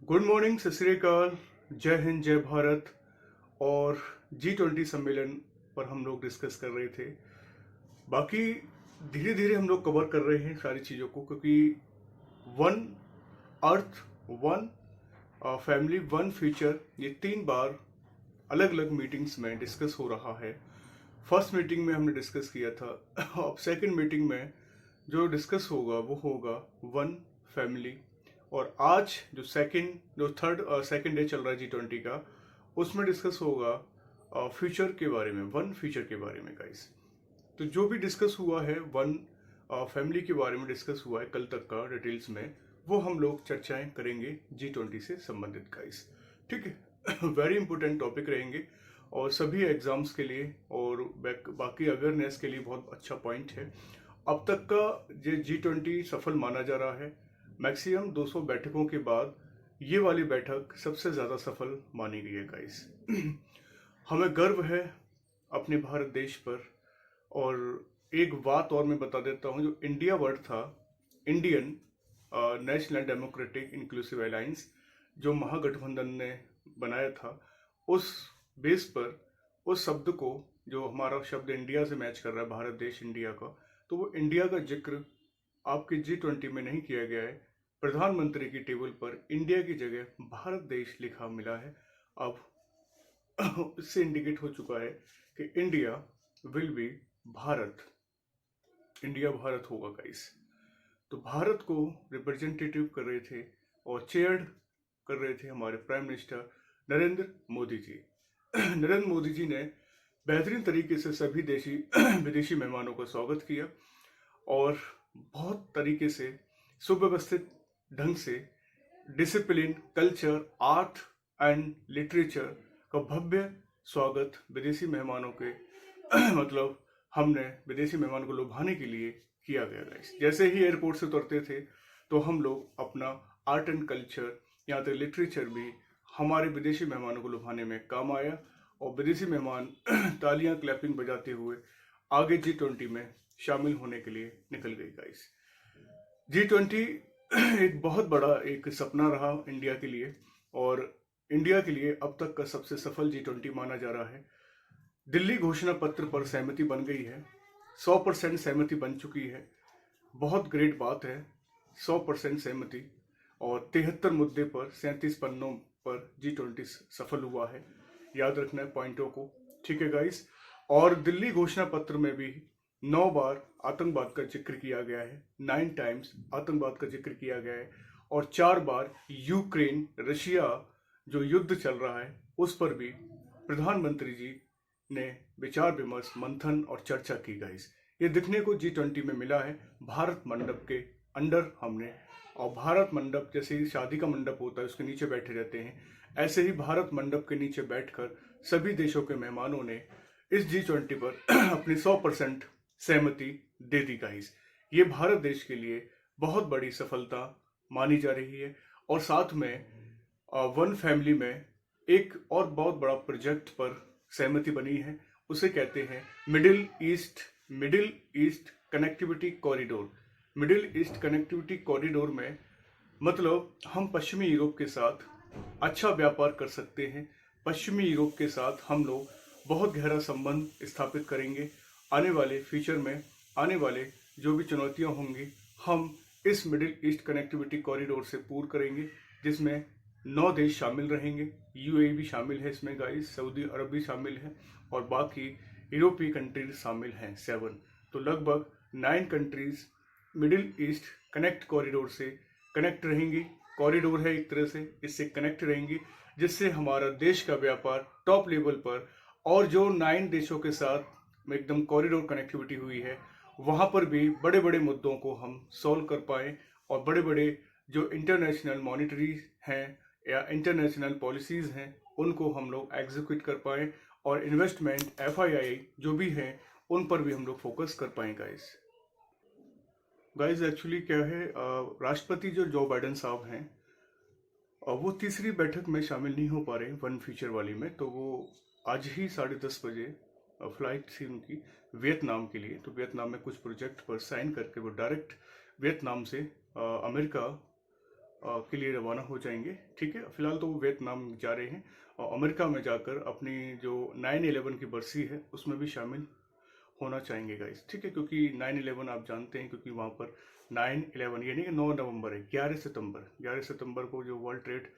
Good morning, सत श्री अकाल, जय हिंद, जय भारत। और G20 सम्मेलन पर हम लोग डिस्कस कर रहे थे। बाकी धीरे धीरे हम लोग कवर कर रहे हैं सारी चीज़ों को, क्योंकि one earth, one family, one future, ये 3 बार अलग अलग मीटिंग्स में डिस्कस हो रहा है। फर्स्ट मीटिंग में हमने डिस्कस किया था। अब सेकंड मीटिंग में जो डिस्कस होगा वो होगा वन फैमिली। और आज जो थर्ड सेकंड डे चल रहा है G20 का, उसमें डिस्कस होगा फ्यूचर के बारे में, वन फ्यूचर के बारे में गाइस। तो जो भी डिस्कस हुआ है वन फैमिली के बारे में डिस्कस हुआ है कल तक का डिटेल्स में, वो हम लोग चर्चाएं करेंगे G20 से संबंधित गाइस। ठीक है। वेरी इंपॉर्टेंट टॉपिक रहेंगे और सभी एग्जाम्स के लिए और बाकी अवेयरनेस के लिए बहुत अच्छा पॉइंट है। अब तक का ये G20 सफल माना जा रहा है। मैक्सिमम 200 बैठकों के बाद ये वाली बैठक सबसे ज़्यादा सफल मानी गई है गाइस। हमें गर्व है अपने भारत देश पर। और एक बात और मैं बता देता हूँ, जो इंडिया वर्ड था, Indian national democratic inclusive alliance, जो महागठबंधन ने बनाया था, उस बेस पर उस शब्द को, जो हमारा शब्द इंडिया से मैच कर रहा है, भारत देश इंडिया का, तो वो इंडिया का जिक्र आपके G20 में नहीं किया गया है। प्रधानमंत्री की टेबल पर इंडिया की जगह भारत देश लिखा मिला है। अब इससे इंडिकेट हो चुका है कि India will be Bharat, India Bharat होगा गाइस। तो भारत को रिप्रेजेंटेटिव कर रहे थे और चेयर कर रहे थे हमारे प्राइम मिनिस्टर नरेंद्र मोदी जी। नरेंद्र मोदी जी ने बेहतरीन तरीके से सभी देशी विदेशी मेहमानों का स्वागत किया और बहुत तरीके से सुव्यवस्थित ढंग से discipline, culture, art and literature का भव्य स्वागत विदेशी मेहमानों के मतलब हमने विदेशी मेहमान को लुभाने के लिए किया गया गाइस। जैसे ही एयरपोर्ट से उतरते थे तो हम लोग अपना आर्ट एंड कल्चर, यहाँ तक लिटरेचर भी हमारे विदेशी मेहमानों को लुभाने में काम आया और विदेशी मेहमान तालियां क्लैपिंग बजाते हुए आगे G20 में शामिल होने के लिए निकल गई गाइस। G20 एक बहुत बड़ा एक सपना रहा इंडिया के लिए और इंडिया के लिए अब तक का सबसे सफल G20 माना जा रहा है। दिल्ली घोषणा पत्र पर सहमति बन गई है, 100% सहमति बन चुकी है। बहुत ग्रेट बात है, 100% सहमति। और 73 मुद्दे पर 37 पन्नों पर G20 सफल हुआ है। याद रखना है पॉइंटों को, ठीक है गाइस। और दिल्ली घोषणा पत्र में भी 9 बार आतंकवाद का जिक्र किया गया है, 9 टाइम्स आतंकवाद का जिक्र किया गया है। और 4 बार यूक्रेन रशिया जो युद्ध चल रहा है उस पर भी प्रधानमंत्री जी ने विचार विमर्श, मंथन और चर्चा की गाइस। ये दिखने को G20 में मिला है भारत मंडप के अंडर हमने। और भारत मंडप, जैसे ही शादी का मंडप होता है उसके नीचे बैठे रहते हैं, ऐसे ही भारत मंडप के नीचे बैठकर सभी देशों के मेहमानों ने इस G20 पर अपनी 100% सहमति दे दी गाइस। ये भारत देश के लिए बहुत बड़ी सफलता मानी जा रही है। और साथ में वन फैमिली में एक और बहुत बड़ा प्रोजेक्ट पर सहमति बनी है, उसे कहते हैं middle east connectivity corridor. Middle east connectivity corridor में मतलब हम पश्चिमी यूरोप के साथ अच्छा व्यापार कर सकते हैं। पश्चिमी यूरोप के साथ हम लोग बहुत गहरा संबंध स्थापित करेंगे। आने वाले फ्यूचर में आने वाले जो भी चुनौतियां होंगी, हम इस मिडिल ईस्ट कनेक्टिविटी कॉरिडोर से पूर्ण करेंगे, जिसमें 9 देश शामिल रहेंगे। UAE भी शामिल है इसमें गाइस, सऊदी अरब भी शामिल है और बाकी यूरोपीय कंट्रीज शामिल हैं 7। तो लगभग 9 countries middle east connect corridor से कनेक्ट रहेंगी। कॉरिडोर है एक तरह से, इससे कनेक्ट रहेंगी, जिससे हमारा देश का व्यापार टॉप लेवल पर, और जो 9 देशों के साथ एकदम कॉरिडोर कनेक्टिविटी हुई है वहाँ पर भी बड़े बड़े मुद्दों को हम सॉल्व कर पाएँ और बड़े बड़े जो इंटरनेशनल मॉनिटरी हैं या इंटरनेशनल पॉलिसीज़ हैं उनको हम लोग एग्जीक्यूट कर पाएँ और इन्वेस्टमेंट FII जो भी हैं उन पर भी हम लोग फोकस कर पाएँ गाइस एक्चुअली क्या है, राष्ट्रपति जो जो बाइडेन साहब हैं वो तीसरी बैठक में शामिल नहीं हो पा रहे वन फ्यूचर वाली में। तो वो आज ही 10:30 बजे फ्लाइट थी उनकी वियतनाम के लिए। तो वियतनाम में कुछ प्रोजेक्ट पर साइन करके वो डायरेक्ट वियतनाम से अमेरिका के लिए रवाना हो जाएंगे। ठीक है, फिलहाल तो वो वियतनाम जा रहे हैं और अमेरिका में जाकर अपनी जो 9/11 की बरसी है उसमें भी शामिल होना चाहेंगे गाइस। ठीक है, क्योंकि 9/11 आप जानते हैं, क्योंकि वहाँ पर 9/11 यानी कि 9 नवंबर है, 11 सितंबर को जो वर्ल्ड ट्रेड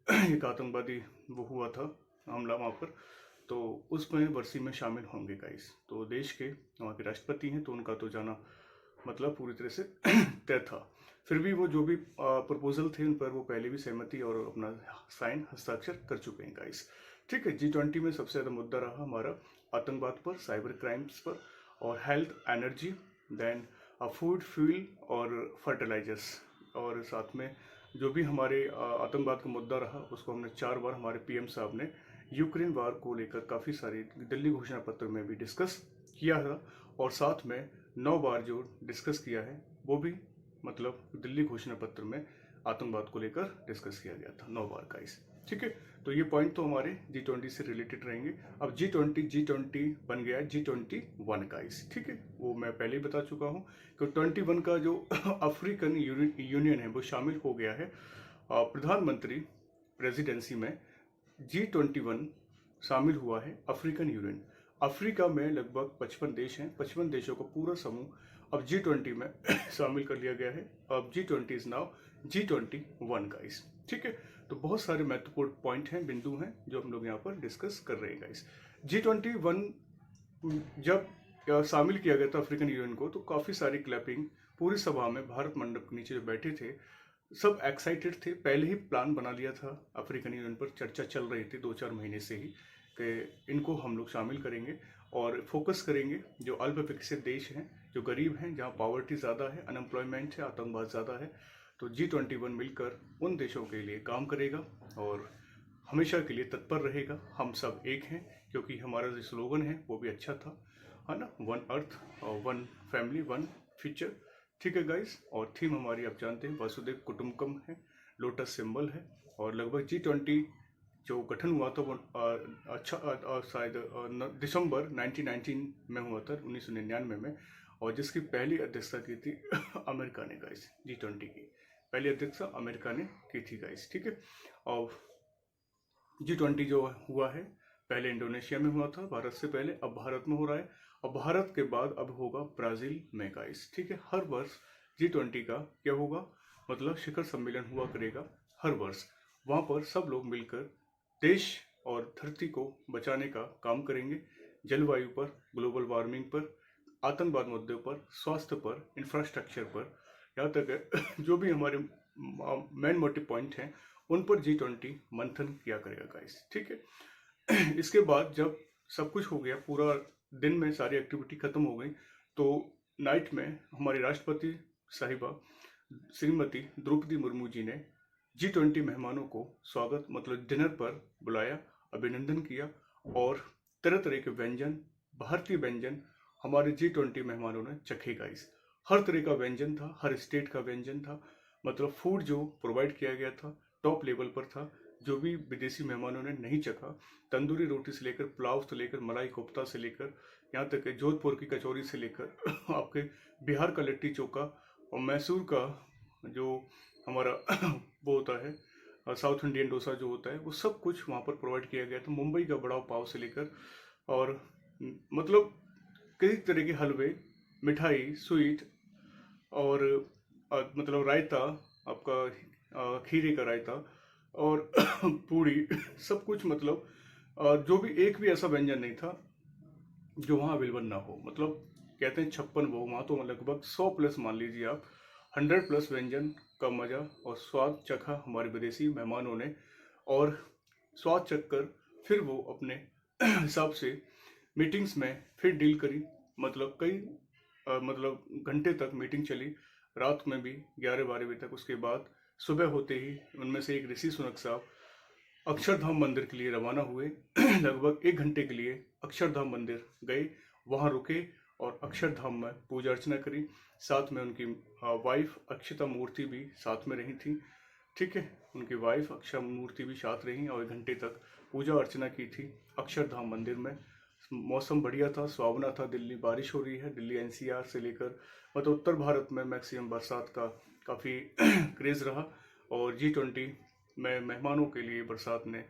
एक आतंकवादी वो हुआ था हमला वहाँ पर, तो उसमें बरसी में शामिल होंगे गाइस। तो देश के वहाँ के राष्ट्रपति हैं तो उनका तो जाना मतलब पूरी तरह से तय था। फिर भी वो जो भी प्रपोजल थे उन पर वो पहले भी सहमति और अपना साइन हस्ताक्षर कर चुके हैं गाइस। ठीक है, G20 में सबसे ज़्यादा मुद्दा रहा हमारा आतंकवाद पर, साइबर क्राइम्स पर और health, energy, then food, fuel और फर्टिलाइजर्स। और साथ में जो भी हमारे आतंकवाद का मुद्दा रहा उसको हमने 4 बार हमारे पीएम साहब ने यूक्रेन वार को लेकर काफ़ी सारी दिल्ली घोषणा पत्र में भी डिस्कस किया था, और साथ में 9 बार जो डिस्कस किया है वो भी मतलब दिल्ली घोषणा पत्र में आतंकवाद को लेकर डिस्कस किया गया था 9 बार गाइस। ठीक है, तो ये पॉइंट तो हमारे G20 से रिलेटेड रहेंगे। अब G20 बन गया G21 गाइस। ठीक है, वो मैं पहले ही बता चुका हूँ कि 21 का जो अफ्रीकन यूनियन है वो शामिल हो गया है प्रधानमंत्री प्रेसिडेंसी में। G21 शामिल हुआ है अफ्रीकन यूनियन। अफ्रीका में लगभग 55 देश हैं, 55 देशों का पूरा समूह अब G20 में शामिल कर लिया गया है। अब G20 is now G21 guys. ठीक है, तो बहुत सारे महत्वपूर्ण पॉइंट हैं, बिंदु हैं जो हम लोग यहाँ पर डिस्कस कर रहे हैं गाइस। G21 जब शामिल किया गया था अफ्रीकन यूनियन को, तो काफ़ी सारी क्लैपिंग पूरी सभा में भारत मंडप के नीचे जो बैठे थे सब एक्साइटेड थे। पहले ही प्लान बना लिया था, अफ्रीकन यूनियन पर चर्चा चल रही थी 2-4 महीने से ही कि इनको हम लोग शामिल करेंगे और फोकस करेंगे जो अल्प विकसित देश हैं, जो गरीब हैं, जहाँ पॉवर्टी ज़्यादा है, अनएम्प्लॉयमेंट है, आतंकवाद ज़्यादा है। तो G21 मिलकर उन देशों के लिए काम करेगा और हमेशा के लिए तत्पर रहेगा। हम सब एक हैं, क्योंकि हमारा जो स्लोगन है वो भी अच्छा था, है ना, 1 अर्थ और 1 फैमिली 1 फ्यूचर। ठीक है गाइस, और थीम हमारी आप जानते हैं वसुदेव कुटुंबकम है, लोटस सिंबल है। और लगभग G20 जो गठन हुआ था वो शायद दिसंबर 1919 में हुआ था, 1999 में, और जिसकी पहली अध्यक्षता की थी अमेरिका ने गाइस। G20 की पहली अध्यक्षता अमेरिका ने की थी गाइस। ठीक है, और G20 जो हुआ है पहले इंडोनेशिया में हुआ था भारत से पहले, अब भारत में हो रहा है, और भारत के बाद अब होगा ब्राज़ील में गाइस। ठीक है, हर वर्ष G20 का क्या होगा, मतलब शिखर सम्मेलन हुआ करेगा हर वर्ष। वहाँ पर सब लोग मिलकर देश और धरती को बचाने का काम करेंगे, जलवायु पर, ग्लोबल वार्मिंग पर, आतंकवाद मुद्दों पर, स्वास्थ्य पर, इंफ्रास्ट्रक्चर पर, यहाँ तक जो भी हमारे मेन मोटिव पॉइंट हैं उन पर G20 मंथन किया करेगा गाइस। ठीक है, इसके बाद जब सब कुछ हो गया, पूरा दिन में सारी एक्टिविटी खत्म हो गई, तो नाइट में हमारी राष्ट्रपति साहिबा श्रीमती द्रौपदी मुर्मू जी ने G20 मेहमानों को स्वागत मतलब डिनर पर बुलाया, अभिनंदन किया, और तरह तरह के व्यंजन, भारतीय व्यंजन हमारे G20 मेहमानों ने चखे गाइस। हर तरह का व्यंजन था, हर स्टेट का व्यंजन था, मतलब फूड जो प्रोवाइड किया गया था टॉप लेवल पर था, जो भी विदेशी मेहमानों ने नहीं चखा। तंदूरी रोटी से लेकर, पुलाव से लेकर, मलाई कोफ्ता से लेकर, यहाँ तक कि जोधपुर की कचौरी से लेकर आपके बिहार का लिट्टी चोखा और मैसूर का जो हमारा वो होता है साउथ इंडियन डोसा जो होता है, वो सब कुछ वहाँ पर प्रोवाइड किया गया था। मुंबई का बड़ा पाव से लेकर और मतलब कई तरह के हलवे, मिठाई, स्वीट और मतलब रायता, आपका खीरे का रायता और पूड़ी, सब कुछ मतलब जो भी एक भी ऐसा व्यंजन नहीं था जो वहाँ अवेलेबल ना हो। मतलब कहते हैं 56 वो, वहाँ तो लगभग 100 प्लस मान लीजिए आप, 100 प्लस व्यंजन का मज़ा और स्वाद चखा हमारे विदेशी मेहमानों ने, और स्वाद चख कर फिर वो अपने हिसाब से मीटिंग्स में फिर डील करी। मतलब कई मतलब घंटे तक मीटिंग चली, रात में भी 11-12 बजे तक। उसके बाद सुबह होते ही उनमें से एक ऋषि सुनक साहब अक्षरधाम मंदिर के लिए रवाना हुए। लगभग 1 घंटे के लिए अक्षरधाम मंदिर गए, वहाँ रुके और अक्षरधाम में पूजा अर्चना करी। साथ में उनकी वाइफ अक्षता मूर्ति भी साथ में रही थी। ठीक है, उनकी वाइफ अक्षता मूर्ति भी साथ रही और 1 घंटे तक पूजा अर्चना की थी अक्षरधाम मंदिर में। मौसम बढ़िया था, सुहावना था। दिल्ली बारिश हो रही है, दिल्ली NCR से लेकर मतलब उत्तर भारत में मैक्सिमम बरसात का काफ़ी क्रेज़ रहा, और G20 में मेहमानों के लिए बरसात ने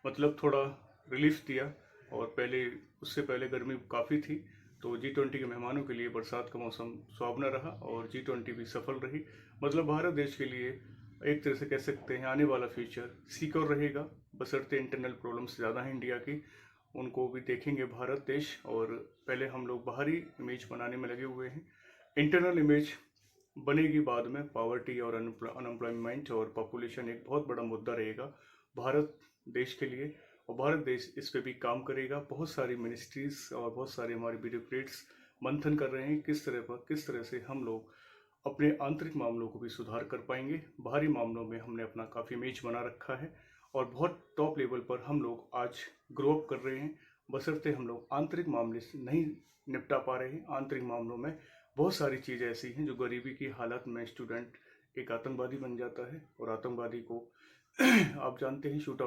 मतलब थोड़ा रिलीफ दिया। और पहले उससे पहले गर्मी काफ़ी थी, तो G20 के मेहमानों के लिए बरसात का मौसम सुहावना रहा और G20 भी सफल रही। मतलब भारत देश के लिए एक तरह से कह सकते हैं आने वाला फ्यूचर सिक्योर रहेगा, बशर्ते इंटरनल प्रॉब्लम्स ज़्यादा हैं इंडिया की, उनको भी देखेंगे भारत देश। और पहले हम लोग बाहरी इमेज बनाने में लगे हुए हैं, इंटरनल इमेज बनेगी बाद में। पॉवर्टी और अनएम्प्लॉयमेंट और पॉपुलेशन एक बहुत बड़ा मुद्दा रहेगा भारत देश के लिए, और भारत देश इस पे भी काम करेगा। बहुत सारी मिनिस्ट्रीज और बहुत सारे हमारे ब्यूरोक्रेट्स मंथन कर रहे हैं किस तरह से हम लोग अपने आंतरिक मामलों को भी सुधार कर पाएंगे। बाहरी मामलों में हमने अपना काफ़ी इमेज बना रखा है और बहुत टॉप लेवल पर हम लोग आज ग्रो अप कर रहे हैं, बशर्ते हम लोग आंतरिक मामले से नहीं निपटा पा रहे हैं। आंतरिक मामलों में बहुत सारी चीज़ें ऐसी हैं जो गरीबी की हालत में स्टूडेंट एक आतंकवादी बन जाता है, और आतंकवादी को आप जानते हैं शूट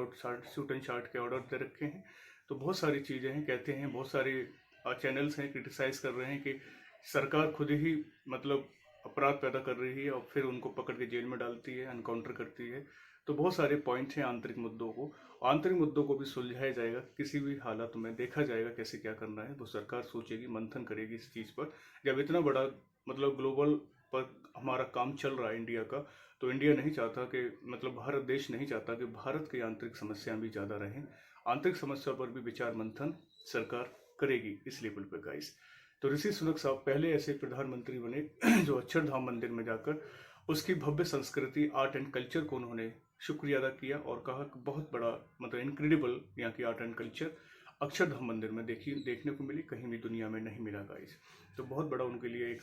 एंड शार्ट के ऑर्डर दे रखे हैं। तो बहुत सारी चीज़ें हैं, कहते हैं बहुत सारे चैनल्स हैं क्रिटिसाइज़ कर रहे हैं कि सरकार खुद ही मतलब अपराध पैदा कर रही है और फिर उनको पकड़ के जेल में डालती है, एनकाउंटर करती है। तो बहुत सारे पॉइंट हैं आंतरिक मुद्दों को भी सुलझाया जाएगा, किसी भी हालत में देखा जाएगा कैसे क्या करना है, वो सरकार सोचेगी, मंथन करेगी इस चीज़ पर। जब इतना बड़ा मतलब ग्लोबल पर हमारा काम चल रहा है इंडिया का, तो इंडिया नहीं चाहता कि मतलब भारत देश नहीं चाहता कि भारत की आंतरिक समस्याएं भी ज़्यादा रहें। आंतरिक समस्या पर भी विचार मंथन सरकार करेगी इस लेवल पर गाइस। तो ऋषि सुनक साहब पहले ऐसे प्रधानमंत्री बने जो अक्षरधाम मंदिर में जाकर उसकी भव्य संस्कृति आर्ट एंड कल्चर को उन्होंने शुक्रिया अदा किया और कहा कि बहुत बड़ा मतलब इनक्रेडिबल यहाँ की आर्ट एंड कल्चर अक्षरधाम मंदिर में देखने को मिली, कहीं भी दुनिया में नहीं मिला गाइस। तो बहुत बड़ा उनके लिए एक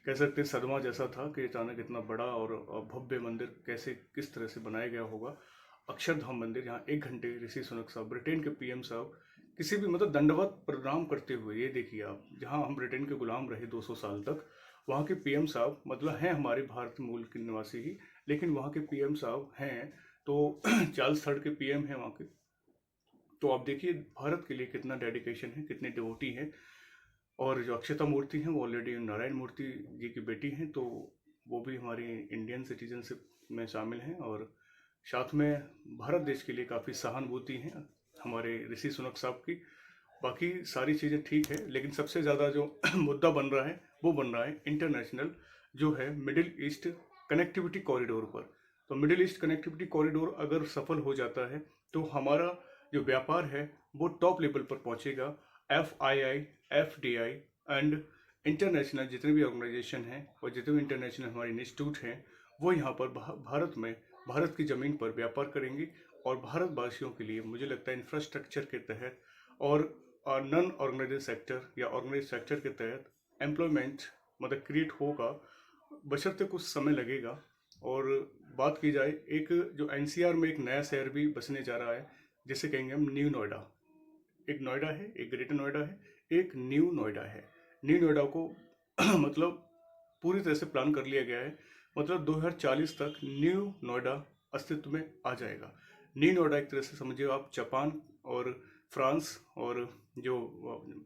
कह सकते हैं सदमा जैसा था कि अचानक इतना बड़ा और भव्य मंदिर कैसे किस तरह से बनाया गया होगा। अक्षरधाम मंदिर, यहाँ 1 घंटे ऋषि सुनक साहब ब्रिटेन के पीएम साहब किसी भी मतलब दंडवत प्रणाम करते हुए, ये देखिए आप, जहाँ हम ब्रिटेन के गुलाम रहे 200 साल तक, वहाँ के पीएम साहब मतलब हैं हमारे भारत मूल के निवासी ही, लेकिन वहाँ के पीएम साहब हैं तो चार्ल्स थर्ड के पीएम हैं वहाँ के। तो आप देखिए भारत के लिए कितना डेडिकेशन है, कितने डिवोटी हैं। और जो अक्षता मूर्ति हैं वो ऑलरेडी नारायण मूर्ति जी की बेटी हैं, तो वो भी हमारी इंडियन सिटीजनशिप में शामिल हैं। और साथ में भारत देश के लिए काफ़ी सहानुभूति है हमारे ऋषि सुनक साहब की। बाकी सारी चीज़ें ठीक है, लेकिन सबसे ज़्यादा जो मुद्दा बन रहा है वो बन रहा है इंटरनेशनल जो है मिडिल ईस्ट कनेक्टिविटी कॉरिडोर पर। तो मिडिल ईस्ट कनेक्टिविटी कॉरिडोर अगर सफल हो जाता है तो हमारा जो व्यापार है वो टॉप लेवल पर पहुंचेगा। FII, FDI एंड इंटरनेशनल जितने भी ऑर्गेनाइजेशन हैं और जितने भी इंटरनेशनल हमारे इंस्टीट्यूट हैं वो यहाँ पर भारत में भारत की ज़मीन पर व्यापार करेंगी। और भारतवासियों के लिए मुझे लगता है इंफ्रास्ट्रक्चर के तहत और नॉन ऑर्गेनाइज सेक्टर या ऑर्गेनाइज सेक्टर के तहत एम्प्लॉयमेंट मतलब क्रिएट होगा, बशर्ते कुछ समय लगेगा। और बात की जाए एक जो NCR में एक नया शहर भी बसने जा रहा है, जिसे कहेंगे हम न्यू नोएडा। एक नोएडा है, एक ग्रेटर नोएडा है, एक न्यू नोएडा है। न्यू नोएडा को मतलब पूरी तरह से प्लान कर लिया गया है, मतलब 2040 तक न्यू नोएडा अस्तित्व में आ जाएगा। न्यू नोएडा एक तरह से समझिए आप जापान और फ्रांस और जो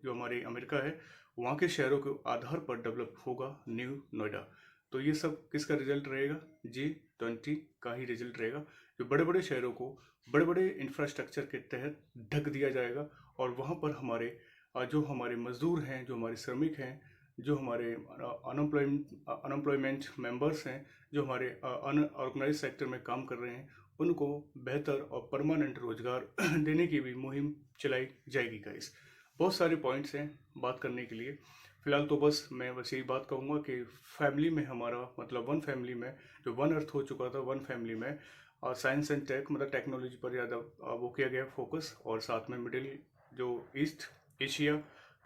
जो हमारे अमेरिका है वहाँ के शहरों के आधार पर डेवलप होगा न्यू नोएडा। तो ये सब किसका रिजल्ट रहेगा? G20 का ही रिजल्ट रहेगा। जो बड़े बड़े शहरों को बड़े बड़े इंफ्रास्ट्रक्चर के तहत ढक दिया जाएगा और वहाँ पर हमारे जो हमारे मजदूर हैं, जो हमारे श्रमिक हैं, जो हमारे अनएम्प्लॉयमेंट मेंबर्स हैं, जो हमारे अनऑर्गेनाइज सेक्टर में काम कर रहे हैं, उनको बेहतर और परमानेंट रोजगार देने की भी मुहिम चलाई जाएगी गाइस। बहुत सारे पॉइंट्स हैं बात करने के लिए। फिलहाल तो बस मैं यही बात कहूँगा कि फैमिली में हमारा मतलब वन फैमिली में जो वन अर्थ हो चुका था, वन फैमिली में साइंस एंड टेक मतलब टेक्नोलॉजी पर ज़्यादा वो किया गया फोकस, और साथ में मिडिल जो ईस्ट एशिया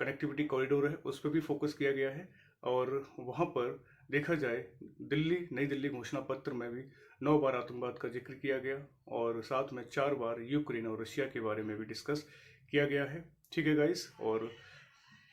कनेक्टिविटी कॉरिडोर है उस पर भी फोकस किया गया है। और वहाँ पर देखा जाए नई दिल्ली घोषणा पत्र में भी 9 बार आतंकवाद का जिक्र किया गया और साथ में 4 बार यूक्रेन और रशिया के बारे में भी डिस्कस किया गया है। ठीक है गाइस। और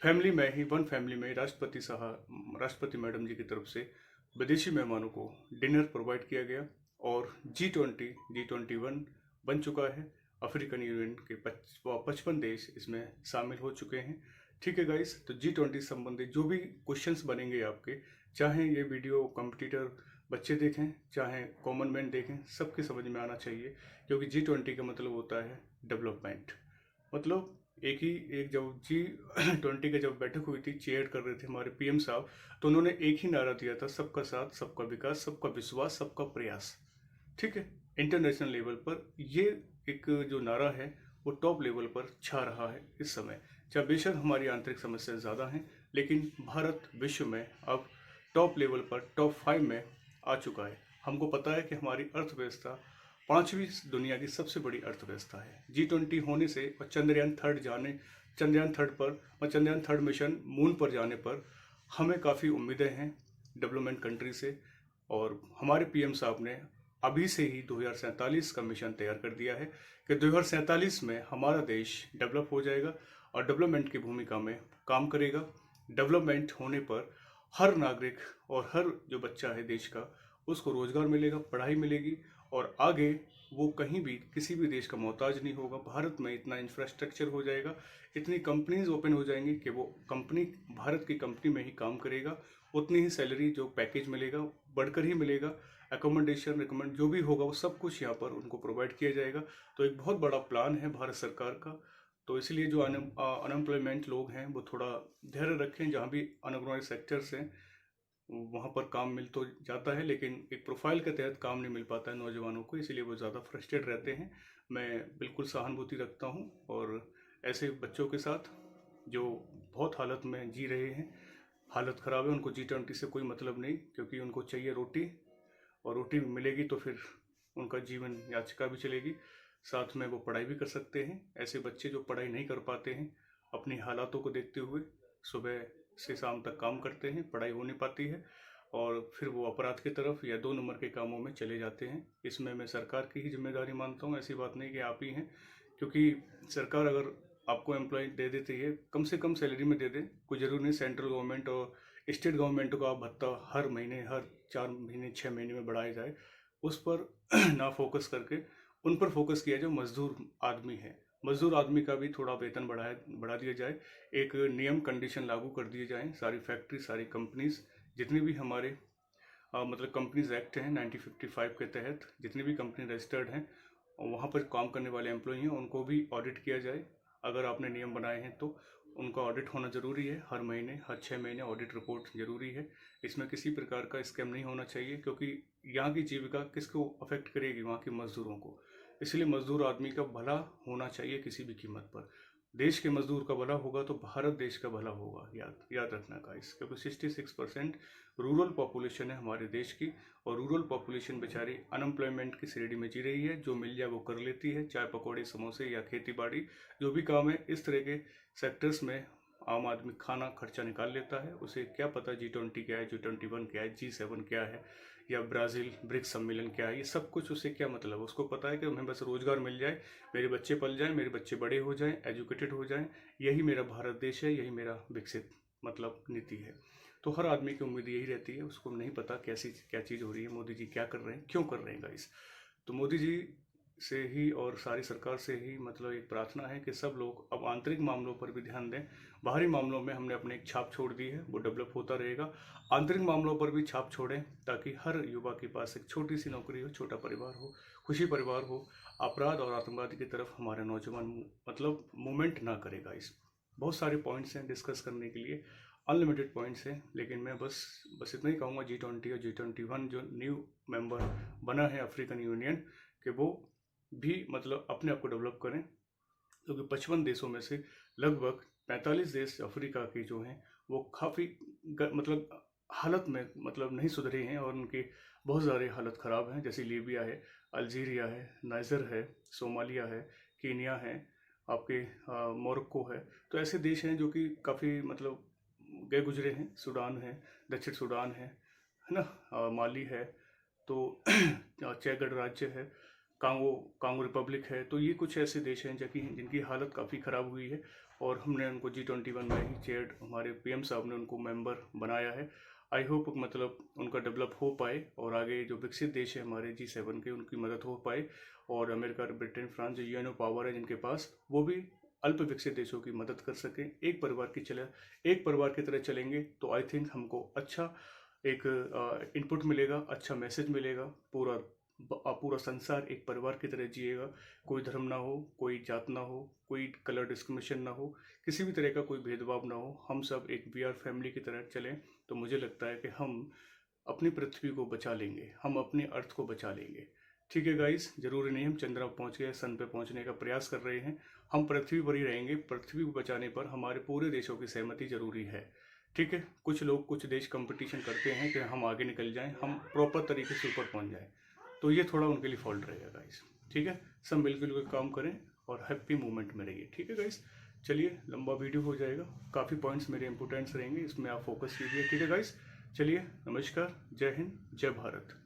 फैमिली में ही वन फैमिली में राष्ट्रपति मैडम जी की तरफ से विदेशी मेहमानों को डिनर प्रोवाइड किया गया और G21 बन चुका है। अफ्रीकन यूनियन के 55 देश इसमें शामिल हो चुके हैं। ठीक है गाइस। तो G20 संबंधित जो भी क्वेश्चंस बनेंगे आपके, चाहे ये वीडियो कंप्यूटर बच्चे देखें चाहे कॉमन मैन देखें, सबके समझ में आना चाहिए, क्योंकि G20 का मतलब होता है डेवलपमेंट। मतलब एक जब G20 का जब बैठक हुई थी, चेयर कर रहे थे हमारे पीएम साहब, तो उन्होंने एक ही नारा दिया था, सबका साथ, सबका विकास, सबका विश्वास, सबका प्रयास। ठीक है, इंटरनेशनल लेवल पर ये एक जो नारा है वो टॉप लेवल पर छा रहा है इस समय। चाहे बेशक हमारी आंतरिक समस्याएं ज़्यादा हैं, लेकिन भारत विश्व में अब टॉप लेवल पर टॉप 5 में आ चुका है। हमको पता है कि हमारी अर्थव्यवस्था 5वीं दुनिया की सबसे बड़ी अर्थव्यवस्था है। G20 होने से और चंद्रयान थर्ड पर और चंद्रयान थर्ड मिशन मून पर जाने पर हमें काफ़ी उम्मीदें हैं डेवलपमेंट कंट्री से। और हमारे पीएम साहब ने अभी से ही 2047 का मिशन तैयार कर दिया है कि 2047 में हमारा देश डेवलप हो जाएगा और डेवलपमेंट की भूमिका में काम करेगा। डेवलपमेंट होने पर हर नागरिक और हर जो बच्चा है देश का, उसको रोजगार मिलेगा, पढ़ाई मिलेगी, और आगे वो कहीं भी किसी भी देश का मोहताज नहीं होगा। भारत में इतना इंफ्रास्ट्रक्चर हो जाएगा, इतनी कंपनीज ओपन हो जाएंगी कि वो कंपनी भारत की कंपनी में ही काम करेगा। उतनी ही सैलरी, जो पैकेज मिलेगा बढ़कर ही मिलेगा। एकोमोडेशन रिकमेंड जो भी होगा वो सब कुछ यहाँ पर उनको प्रोवाइड किया जाएगा। तो एक बहुत बड़ा प्लान है भारत सरकार का। तो इसलिए जो अनएम्प्लॉयमेंट लोग हैं वो थोड़ा धैर्य रखें। जहाँ भी अनएम्प्लॉयड सेक्टर्स हैं वहाँ पर काम मिल तो जाता है, लेकिन एक प्रोफाइल के तहत काम नहीं मिल पाता है नौजवानों को, इसलिए वो ज़्यादा फ्रस्ट्रेट रहते हैं। मैं बिल्कुल सहानुभूति रखता हूँ और ऐसे बच्चों के साथ जो बहुत हालत में जी रहे हैं, हालत ख़राब है, उनको G20 से कोई मतलब नहीं, क्योंकि उनको चाहिए रोटी, और रोटी मिलेगी तो फिर उनका जीवन याचिका भी चलेगी, साथ में वो पढ़ाई भी कर सकते हैं। ऐसे बच्चे जो पढ़ाई नहीं कर पाते हैं, अपनी हालातों को देखते हुए सुबह से शाम तक काम करते हैं, पढ़ाई हो नहीं पाती है, और फिर वो अपराध की तरफ या 2 नंबर के कामों में चले जाते हैं। इसमें मैं सरकार की ही जिम्मेदारी मानता हूँ, ऐसी बात नहीं कि आप ही हैं, क्योंकि सरकार अगर आपको एम्प्लॉय दे देती है, कम से कम सैलरी में दे दे, कोई ज़रूरी नहीं सेंट्रल गवर्नमेंट और स्टेट गवर्नमेंट का भत्ता हर महीने, हर 4 महीने 6 महीने में बढ़ाया जाए, उस पर ना फोकस करके उन पर फोकस किया जाए। मजदूर आदमी है, मजदूर आदमी का भी थोड़ा वेतन बढ़ा दिया जाए, एक नियम कंडीशन लागू कर दिए जाएं। सारी फैक्ट्री, सारी कंपनीज, जितनी भी हमारे मतलब कंपनीज एक्ट हैं 1955 के तहत जितनी भी कंपनी रजिस्टर्ड हैं, वहाँ पर काम करने वाले एम्प्लॉय हैं, उनको भी ऑडिट किया जाए। अगर आपने नियम बनाए हैं तो उनका ऑडिट होना ज़रूरी है, हर महीने, हर 6 महीने ऑडिट रिपोर्ट ज़रूरी है। इसमें किसी प्रकार का स्कैम नहीं होना चाहिए, क्योंकि यहाँ की जीविका किसको अफेक्ट करेगी, वहाँ के मज़दूरों को। इसलिए मज़दूर आदमी का भला होना चाहिए किसी भी कीमत पर। देश के मजदूर का भला होगा तो भारत देश का भला होगा, याद रखना गाइस, क्योंकि 66% रूरल पॉपुलेशन है हमारे देश की, और रूरल पॉपुलेशन बेचारी अनएम्प्लॉयमेंट की श्रेणी में जी रही है। जो मिल जाए वो कर लेती है, चाय पकौड़े समोसे या खेती बाड़ी, जो भी काम है इस तरह के सेक्टर्स में आम आदमी खाना खर्चा निकाल लेता है। उसे क्या पता G20 क्या है, G21 क्या है, G7 क्या है, या ब्राज़ील ब्रिक्स सम्मेलन क्या है, ये सब कुछ उससे क्या मतलब है। उसको पता है कि हमें बस रोज़गार मिल जाए, मेरे बच्चे पल जाएं, मेरे बच्चे बड़े हो जाएं, एजुकेटेड हो जाएं, यही मेरा भारत देश है, यही मेरा विकसित मतलब नीति है। तो हर आदमी की उम्मीद यही रहती है। उसको नहीं पता कैसी क्या चीज़ हो रही है, मोदी जी क्या कर रहे हैं, क्यों कर रहे हैं गाइस। तो मोदी जी से ही और सारी सरकार से ही मतलब एक प्रार्थना है कि सब लोग अब आंतरिक मामलों पर भी ध्यान दें। बाहरी मामलों में हमने अपने एक छाप छोड़ दी है, वो डेवलप होता रहेगा। आंतरिक मामलों पर भी छाप छोड़ें, ताकि हर युवा के पास एक छोटी सी नौकरी हो, छोटा परिवार हो, खुशी परिवार हो, अपराध और आतंकवाद की तरफ हमारे नौजवान मतलब मूवमेंट ना करेगा। इस बहुत सारे पॉइंट्स हैं डिस्कस करने के लिए, अनलिमिटेड पॉइंट्स हैं, लेकिन मैं बस इतना ही कहूँगा G20 और G21 जो न्यू मेंबर बना है अफ्रीकन यूनियन, कि वो भी मतलब अपने आप को डेवलप करें, क्योंकि 55 देशों में से लगभग 45 देश अफ्रीका के जो हैं वो काफ़ी मतलब हालत में मतलब नहीं सुधरे हैं, और उनकी बहुत सारी हालत ख़राब हैं। जैसे लीबिया है, अल्जीरिया है, नाइजर है, सोमालिया है, कीनिया है, आपके मोरक्को है। तो ऐसे देश हैं जो कि काफ़ी मतलब गए गुजरे हैं। सूडान है, दक्षिण सूडान है ना, माली है, तो चैद गणराज्य है, कांगो रिपब्लिक है। तो ये कुछ ऐसे देश हैं जिनकी हालत काफ़ी ख़राब हुई है, और हमने उनको G21 में ही चेयर, हमारे पीएम साहब ने उनको मेंबर बनाया है। आई होप मतलब उनका डेवलप हो पाए, और आगे जो विकसित देश है हमारे G7 के, उनकी मदद हो पाए, और अमेरिका, ब्रिटेन, फ्रांस जो यूएनओ पावर है जिनके पास, वो भी अल्प विकसित देशों की मदद कर सकें। एक परिवार की तरह चलेंगे तो आई थिंक हमको अच्छा एक इनपुट मिलेगा, अच्छा मैसेज मिलेगा। पूरा संसार एक परिवार की तरह जिएगा। कोई धर्म ना हो, कोई जात ना हो, कोई कलर डिस्क्रिमिनेशन ना हो, किसी भी तरह का कोई भेदभाव ना हो। हम सब एक वी आर फैमिली की तरह चलें तो मुझे लगता है कि हम अपनी पृथ्वी को बचा लेंगे, हम अपनी अर्थ को बचा लेंगे। ठीक है गाइस, जरूरी नहीं हम चंद्रमा पहुंच गए, सन पे पहुंचने का प्रयास कर रहे हैं। हम पृथ्वी पर ही रहेंगे। पृथ्वी को बचाने पर हमारे पूरे देशों की सहमति जरूरी है। ठीक है, कुछ लोग, कुछ देश कंपटीशन करते हैं कि हम आगे निकल जाएं, हम प्रॉपर तरीके से ऊपर पहुंच जाएं, तो ये थोड़ा उनके लिए फॉल्ट रहेगा गाइस। ठीक है, सब मिलकर के काम करें और हैप्पी मूवमेंट में रहिए। ठीक है गाइस, चलिए, लंबा वीडियो हो जाएगा, काफ़ी पॉइंट्स मेरे इंपोर्टेंट्स रहेंगे, इसमें आप फोकस कीजिए। ठीक है गाइस, चलिए, नमस्कार, जय हिंद, जय भारत।